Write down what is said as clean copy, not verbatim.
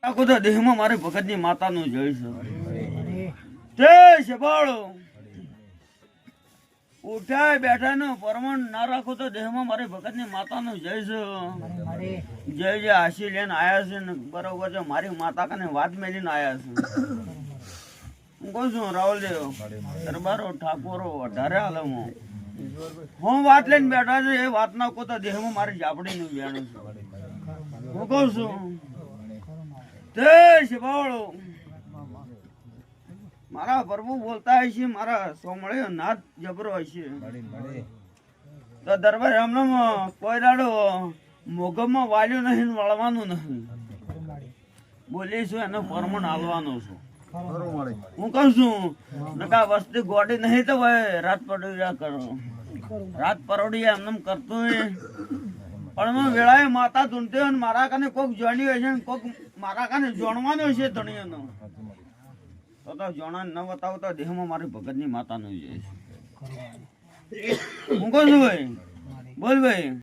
આખો તો દેહમાં મારી ભગતની માતાનું જય છે જય છે બાળો ઉઠાય બેઠા નો પરમણ ના રાખો તો દેહમાં મારી ભગતની માતાનું જય છે જય જય આશી લઈને આયા છે ને બરોબર છે મારી માતા કને વાત મેલીને આયા છે હું કહું છું રાવલદેવ દરબારો ઠાકોરો વધારે હાલમ હું વાત લઈને બેઠા છે એ વાત ના કોતા દેહમાં મારી જાપડી નું બેણું છે હું કહું છું જય શિવાળો મારા પ્રભુ બોલતા હશે મારા સોમળે નાથ જબરો હશે તો દરબાર એમને કોઈ દાડો મોગમમાં વાલ્યું નહીં વળવાનું નહીં બોલીશું એનો પરમણ હાલવાનો છું હું કહું છું નકા વસ્તી ગોડી નહીં તો ભાઈ રાત પરોડિયા કરો રાત પરોડિયા એમને કરતું પણ હું વેળાએ માતા ધૂંધે અને મારા કાને કોક જોણી હોય છે કોક મારા કાને જોણવાનો છે ધણીઓનો તો જોણા ન બતાવો તો દેહમાં મારી ભગતની માતાનું છે હું કહું છું ભાઈ બોલ ભાઈ